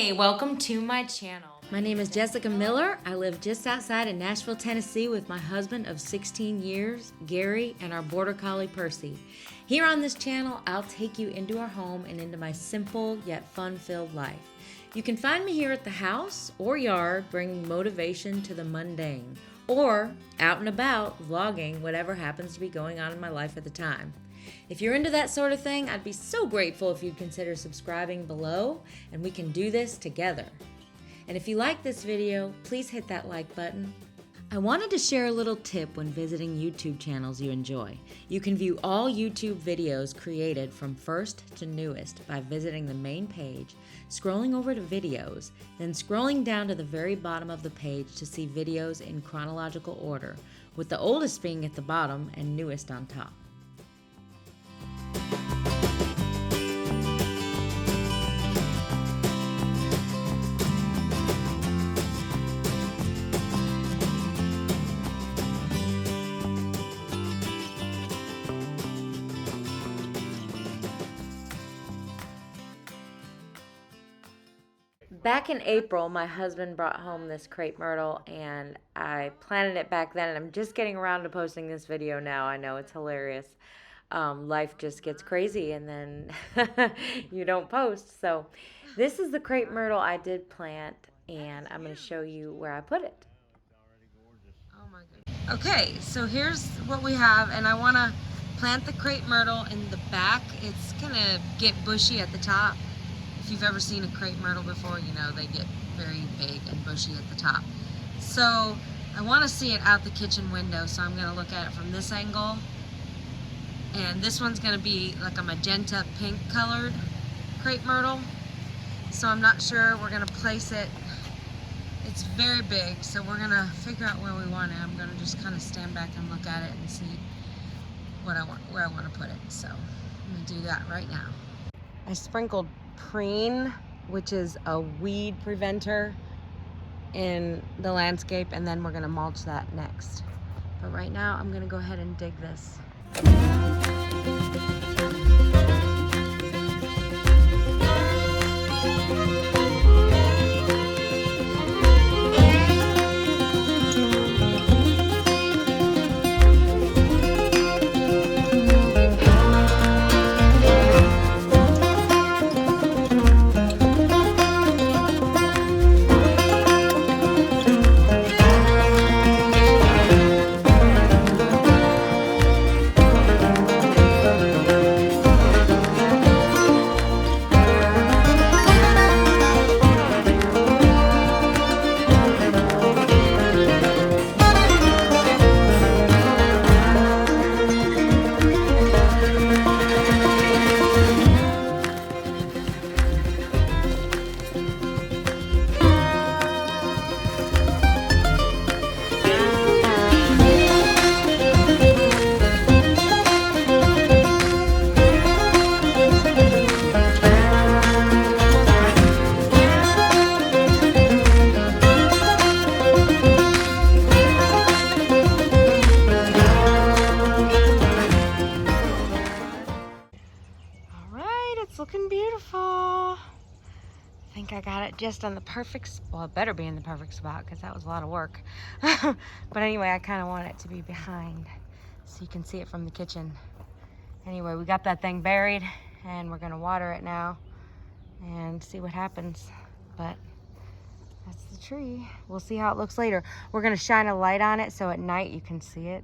Hey, welcome to my channel. My name is Jessica Miller. I live just outside of Nashville, Tennessee with my husband of 16 years, Gary, and our border collie, Percy. Here on this channel, I'll take you into our home and into my simple yet fun-filled life. You can find me here at the house or yard bringing motivation to the mundane, or out and about vlogging whatever happens to be going on in my life at the time. If you're into that sort of thing, I'd be so grateful if you'd consider subscribing below, and we can do this together. And if you like this video, please hit that like button. I wanted to share a little tip when visiting YouTube channels you enjoy. You can view all YouTube videos created from first to newest by visiting the main page, scrolling over to videos, then scrolling down to the very bottom of the page to see videos in chronological order, with the oldest being at the bottom and newest on top. Back in April, my husband brought home this Crepe Myrtle, and I planted it back then, and I'm just getting around to posting this video now. I know, it's hilarious. Life just gets crazy, and then you don't post. So this is the Crepe Myrtle I did plant, and I'm going to show you where I put it. Oh my goodness. Okay, so here's what we have, and I want to plant the Crepe Myrtle in the back. It's going to get bushy at the top. If you've ever seen a Crepe Myrtle before, you know they get very big and bushy at the top. So I want to see it out the kitchen window, so I'm going to look at it from this angle. And this one's going to be like a magenta pink colored Crepe Myrtle. So I'm not sure we're going to place it. It's very big, so we're going to figure out where we want it. I'm going to just kind of stand back and look at it and see what I want, where I want to put it. So I'm going to do that right now. I sprinkled preen, which is a weed preventer, in the landscape, and then we're going to mulch that next. But right now I'm going to go ahead and dig this. Looking beautiful. I think I got it just on the perfect, well, it better be in the perfect spot because that was a lot of work. But anyway, I kind of want it to be behind so you can see it from the kitchen. Anyway, we got that thing buried and we're gonna water it now and see what happens. But that's the tree. We'll see how it looks later. We're gonna shine a light on it so at night you can see it.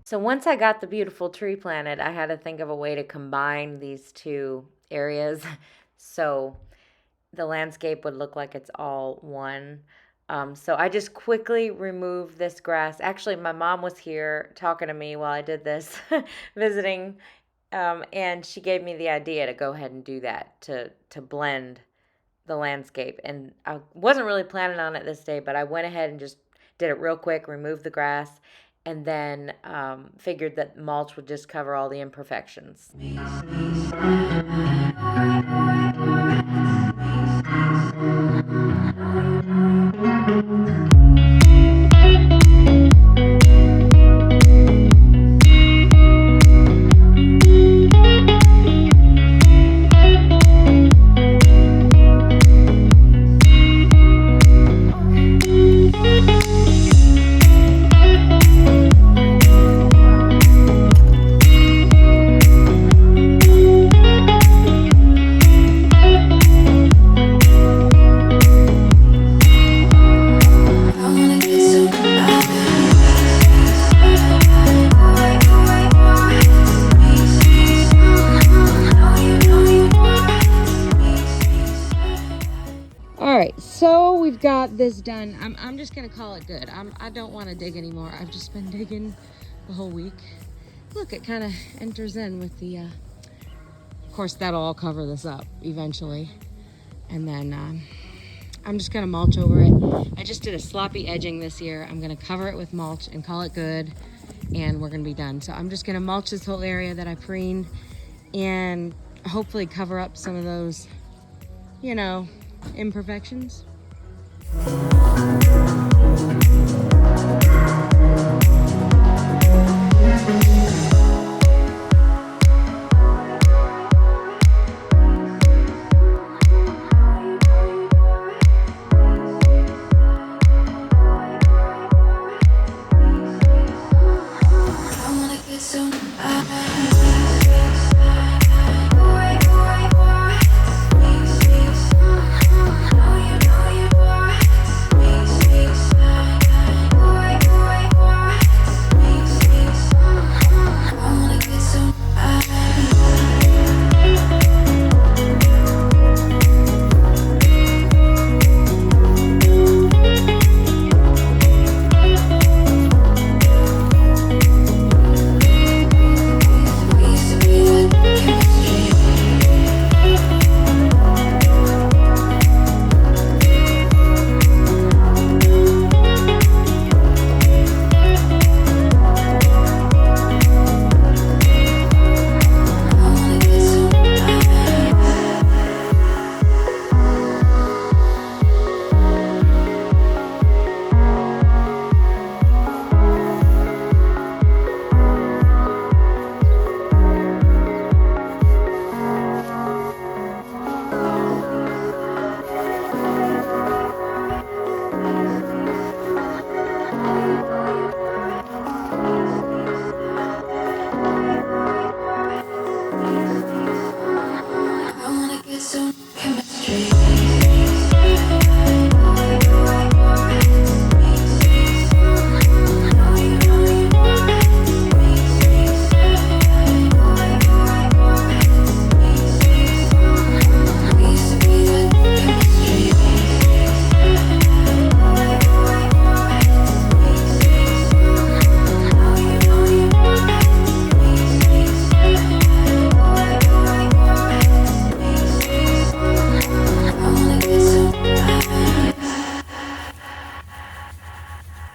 So once I got the beautiful tree planted, I had to think of a way to combine these two areas so the landscape would look like it's all one. So I just quickly removed this grass. Actually, my mom was here talking to me while I did this, visiting, and she gave me the idea to go ahead and do that, to blend the landscape. And I wasn't really planning on it this day, but I went ahead and just did it real quick, removed the grass, and then figured that mulch would just cover all the imperfections. All right, so we've got this done. I'm just gonna call it good. I don't want to dig anymore. I've just been digging the whole week. Look, it kind of enters in with the. Of course, that'll all cover this up eventually, and then I'm just gonna mulch over it. I just did a sloppy edging this year. I'm gonna cover it with mulch and call it good, and we're gonna be done. So I'm just gonna mulch this whole area that I preened, and hopefully cover up some of those, you know, imperfections.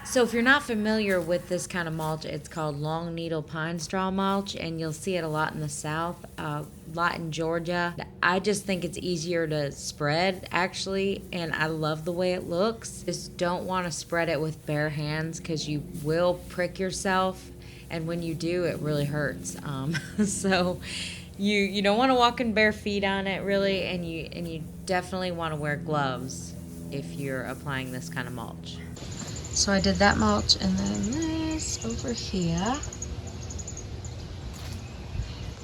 So if you're not familiar with this kind of mulch, it's called long needle pine straw mulch, and you'll see it a lot in the South, a lot in Georgia. I just think it's easier to spread, actually, and I love the way it looks. Just don't want to spread it with bare hands because you will prick yourself, and when you do, it really hurts. So you don't want to walk in bare feet on it, really, and you definitely want to wear gloves if you're applying this kind of mulch. So I did that mulch and then this over here.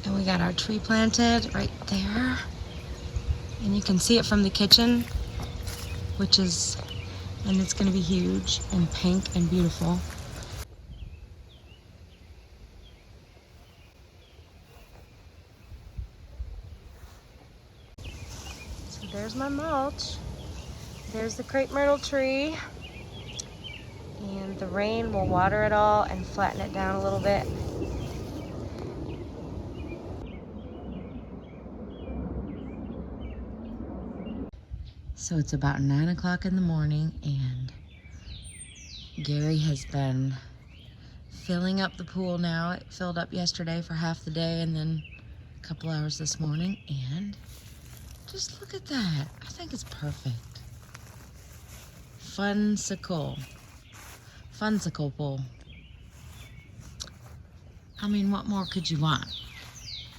And we got our tree planted right there. And you can see it from the kitchen, and it's gonna be huge and pink and beautiful. So there's my mulch. There's the crepe myrtle tree. And the rain will water it all and flatten it down a little bit. So it's about 9 o'clock in the morning, and Gary has been filling up the pool now. It filled up yesterday for half the day and then a couple hours this morning, and just look at that. I think it's perfect. Funsicle pool. I mean, what more could you want?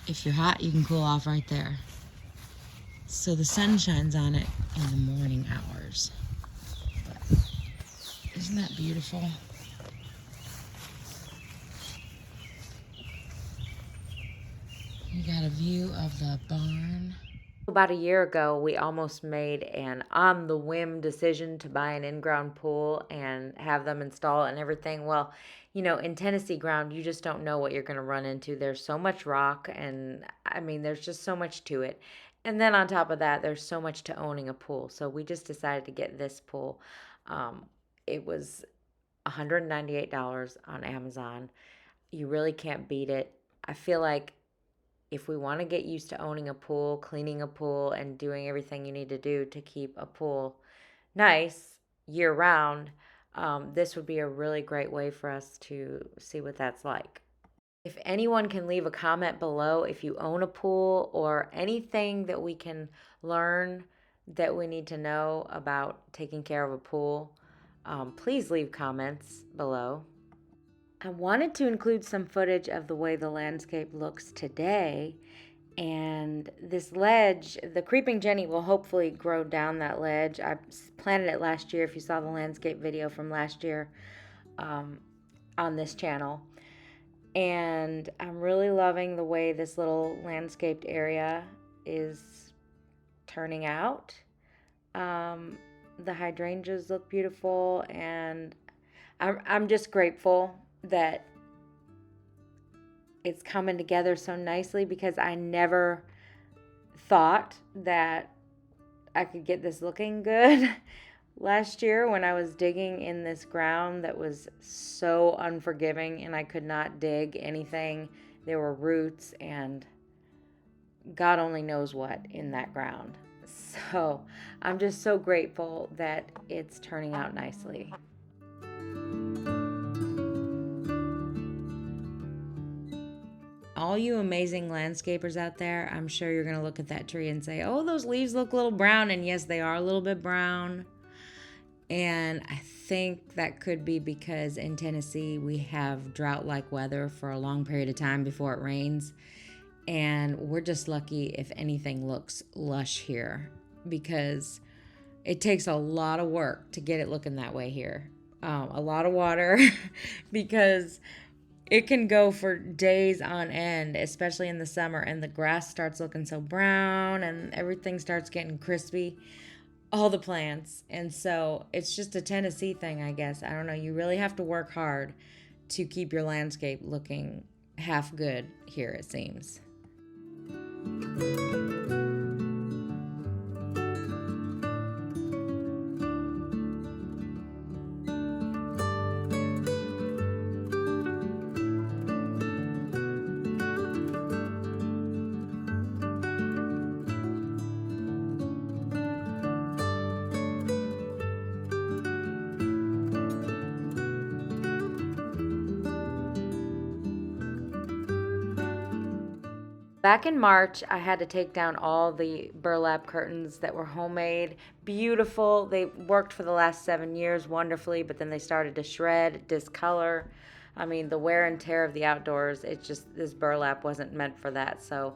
If you're hot, you can cool off right there. So the sun shines on it in the morning hours. But isn't that beautiful? You got a view of the barn. About a year ago, we almost made an on-the-whim decision to buy an in-ground pool and have them install it and everything. Well, you know, in Tennessee ground, you just don't know what you're going to run into. There's so much rock, and I mean, there's just so much to it. And then on top of that, there's so much to owning a pool. So we just decided to get this pool. It was $198 on Amazon. You really can't beat it. I feel like if we want to get used to owning a pool, cleaning a pool, and doing everything you need to do to keep a pool nice year round, this would be a really great way for us to see what that's like. If anyone can leave a comment below if you own a pool or anything that we can learn that we need to know about taking care of a pool, please leave comments below. I wanted to include some footage of the way the landscape looks today. And this ledge, the creeping Jenny will hopefully grow down that ledge. I planted it last year, if you saw the landscape video from last year on this channel. And I'm really loving the way this little landscaped area is turning out. The hydrangeas look beautiful, and I'm just grateful that it's coming together so nicely, because I never thought that I could get this looking good. Last year when I was digging in this ground that was so unforgiving and I could not dig anything, there were roots and God only knows what in that ground. So I'm just so grateful that it's turning out nicely. All you amazing landscapers out there, I'm sure you're going to look at that tree and say, oh, those leaves look a little brown. And yes, they are a little bit brown. And I think that could be because in Tennessee, we have drought-like weather for a long period of time before it rains. And we're just lucky if anything looks lush here, because it takes a lot of work to get it looking that way here. A lot of water because it can go for days on end, especially in the summer, and the grass starts looking so brown and everything starts getting crispy, all the plants. And so it's just a Tennessee thing, I guess. I don't know. You really have to work hard to keep your landscape looking half good here, it seems. Back in March, I had to take down all the burlap curtains that were homemade. Beautiful. They worked for the last 7 years wonderfully, but then they started to shred, discolor. I mean, the wear and tear of the outdoors, it's just, this burlap wasn't meant for that. So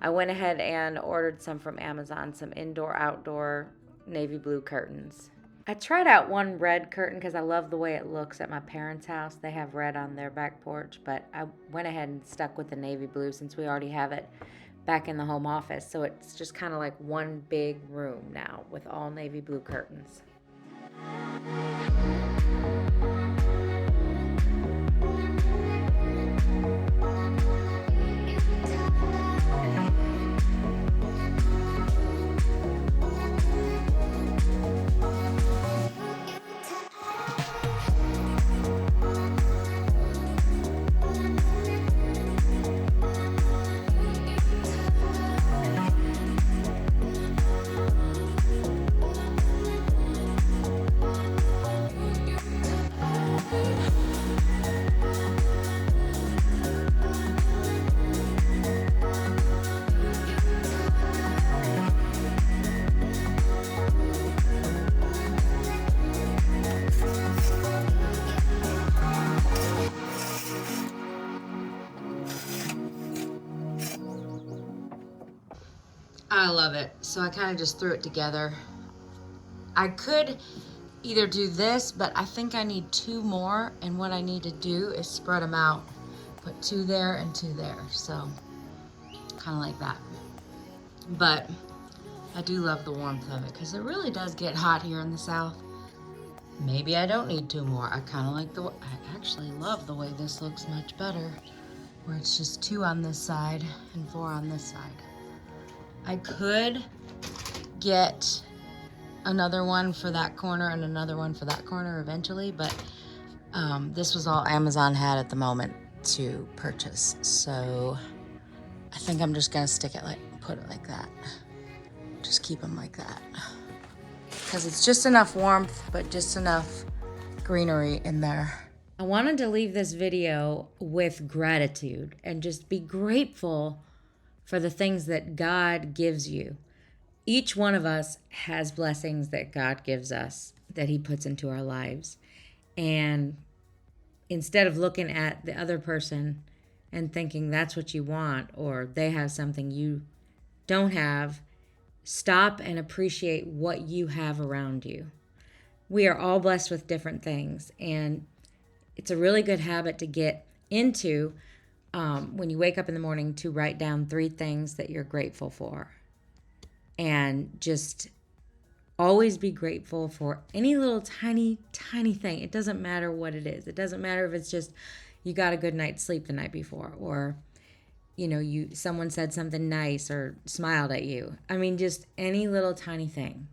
I went ahead and ordered some from Amazon, some indoor-outdoor navy blue curtains. I tried out one red curtain because I love the way it looks at my parents' house. They have red on their back porch, but I went ahead and stuck with the navy blue since we already have it back in the home office. So it's just kind of like one big room now with all navy blue curtains. I love it. So I kind of just threw it together. I could either do this, but I think I need 2 more, and what I need to do is spread them out. Put 2 there and 2 there, so kind of like that. But I do love the warmth of it because it really does get hot here in the South. Maybe I don't need 2 more. I kind of like I actually love the way this looks much better, where it's just 2 on this side and 4 on this side. I could get another one for that corner and another one for that corner eventually, but this was all Amazon had at the moment to purchase. So I think I'm just gonna put it like that. Just keep them like that. Because it's just enough warmth, but just enough greenery in there. I wanted to leave this video with gratitude and just be grateful for the things that God gives you. Each one of us has blessings that God gives us, that he puts into our lives. And instead of looking at the other person and thinking that's what you want or they have something you don't have, stop and appreciate what you have around you. We are all blessed with different things, and it's a really good habit to get into when you wake up in the morning to write down 3 things that you're grateful for. And just always be grateful for any little tiny, tiny thing. It doesn't matter what it is. It doesn't matter if it's just you got a good night's sleep the night before, or someone said something nice or smiled at you. I mean, just any little tiny thing.